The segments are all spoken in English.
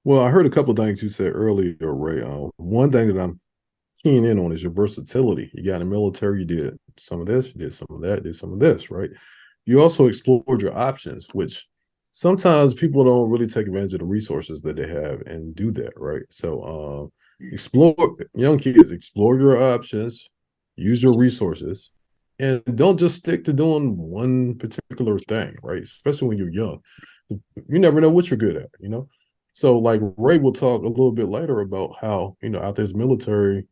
Well, I heard a couple of things you said earlier, Ray. One thing that I'm keying in on is your versatility. You got in the military, you did some of this, you did some of that, did some of this, right? You also explored your options, which sometimes people don't really take advantage of the resources that they have and do that, right? So, explore, young kids, explore your options, use your resources, and don't just stick to doing one particular thing, right? Especially when you're young. You never know what you're good at, you know? So, like Ray will talk a little bit later about how, after his military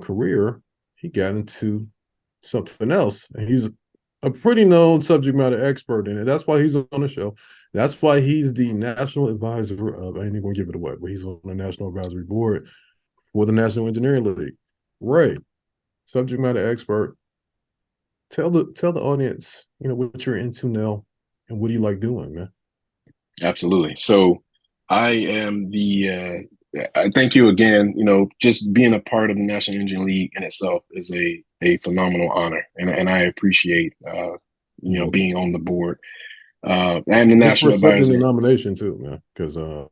career, he got into something else. And he's a pretty known subject matter expert in it. That's why he's on the show. That's why he's the national advisor of, I ain't even gonna give it away, but he's on the national advisory board for the National Engineering League. Ray, subject matter expert, tell the audience, what you're into now and what do you like doing, man? Absolutely. So I am I thank you again. Just being a part of the National Engine League in itself is a phenomenal honor, and I appreciate Welcome. being on the board. And the Thanks for national accepting the advisor. nomination too, man. Because Oh,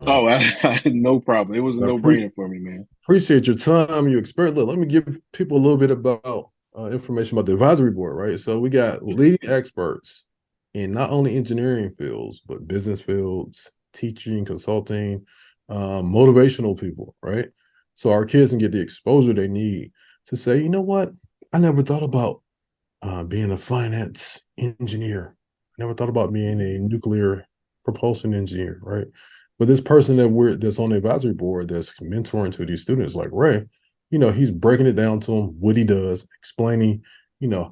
no problem. It was a I no-brainer for me, man. appreciate your time, your experience. Look, let me give people a little bit about information about the advisory board, right? So we got leading experts in not only engineering fields, but business fields, teaching, consulting, motivational people, right? So our kids can get the exposure they need to say, you know what? I never thought about being a finance engineer. I never thought about being a nuclear propulsion engineer, right? But this person that's on the advisory board that's mentoring to these students, like Ray, he's breaking it down to them what he does, explaining,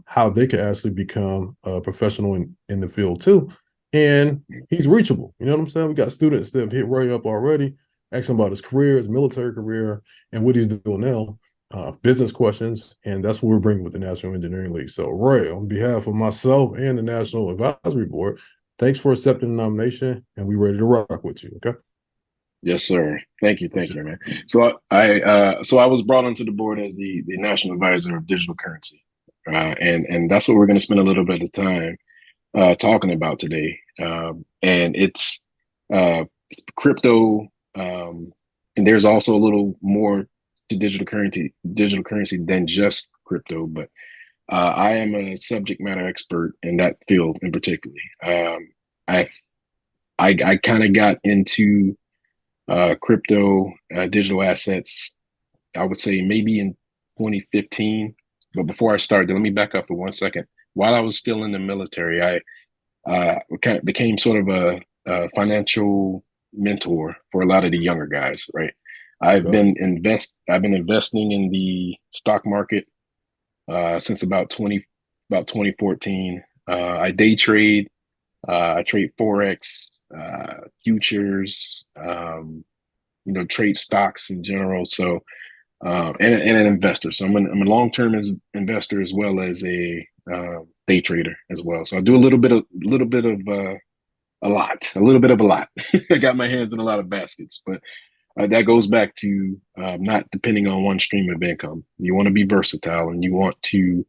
how they could actually become a professional in the field too. And he's reachable. You know what I'm saying? We got students that have hit Ray up already, asking about his career, his military career, and what he's doing now, business questions, and that's what we're bringing with the National Engineering League. So, Roy, on behalf of myself and the National Advisory Board, thanks for accepting the nomination, and we're ready to rock with you. Okay. Yes, sir. Thank you, man. Okay. So I was brought onto the board as the national advisor of digital currency, and that's what we're going to spend a little bit of time talking about today. And it's crypto, and there's also a little more to digital currency than just crypto. But I am a subject matter expert in that field in particular. I I kind of got into crypto, digital assets. I would say maybe in 2015. But before I started, let me back up for 1 second. While I was still in the military, I kind of became sort of a financial mentor for a lot of the younger guys. Right. Okay. I've been investing in the stock market since about 2014. I day trade. I trade Forex, futures, trade stocks in general. So, and an investor. So I'm a long-term investor as well as a day trader as well. So I do a little bit of a lot. I got my hands in a lot of baskets, but that goes back to not depending on one stream of income. You want to be versatile and you want to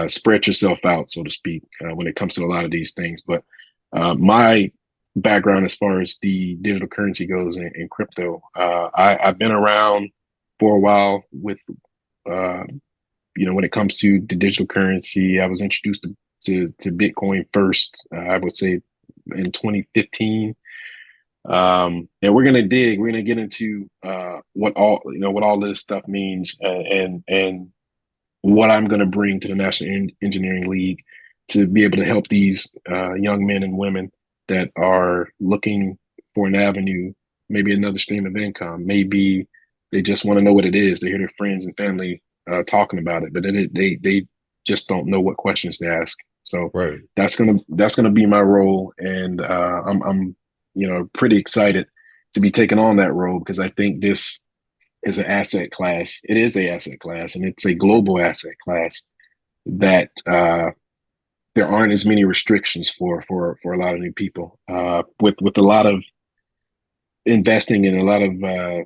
spread yourself out, so to speak, when it comes to a lot of these things. But my background as far as the digital currency goes in crypto, I've been around for a while with, uh, when it comes to the digital currency. I was introduced to Bitcoin first, I would say in 2015. And we're gonna get into what all this stuff means, and what I'm going to bring to the National Engineering League to be able to help these young men and women that are looking for an avenue, maybe another stream of income. Maybe they just want to know what it is. They hear their friends and family talking about it, but they just don't know what questions to ask. So Right. that's gonna be my role, and I'm pretty excited to be taking on that role because I think this is an asset class. It is a asset class, and it's a global asset class that there aren't as many restrictions for a lot of new people. With a lot of investing in a lot of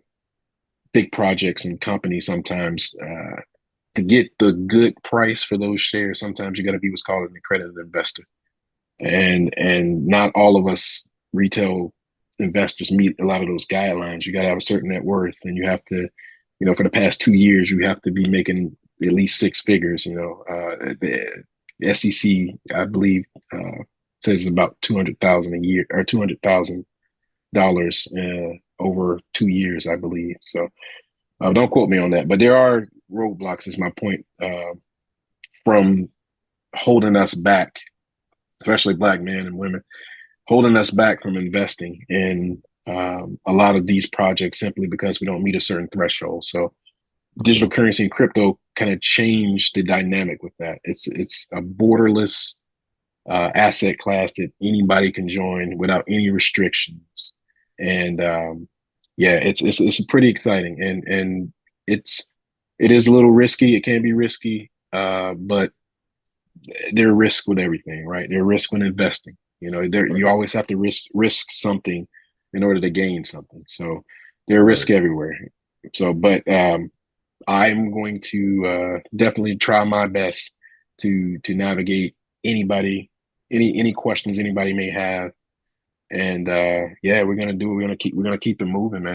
big projects and companies, sometimes to get the good price for those shares, sometimes you got to be what's called an accredited investor, and not all of us retail investors meet a lot of those guidelines. You got to have a certain net worth, and you have to, for the past 2 years, you have to be making at least six figures. The SEC, I believe, says about 200,000 a year or $200,000 over 2 years, I believe. So don't quote me on that, but there are roadblocks. Is my point, from holding us back, especially Black men and women, holding us back from investing in a lot of these projects simply because we don't meet a certain threshold. So digital Yeah. currency and crypto kind of changed the dynamic with that. It's a borderless asset class that anybody can join without any restrictions, and yeah, it's pretty exciting, and it is a little risky. It can be risky, but there are risks with everything, right? There are risks when investing. Right. You always have to risk something in order to gain something. So there are Right. risks everywhere. So, but I'm going to definitely try my best to navigate anybody, any questions anybody may have, and yeah, we're gonna keep it moving, man.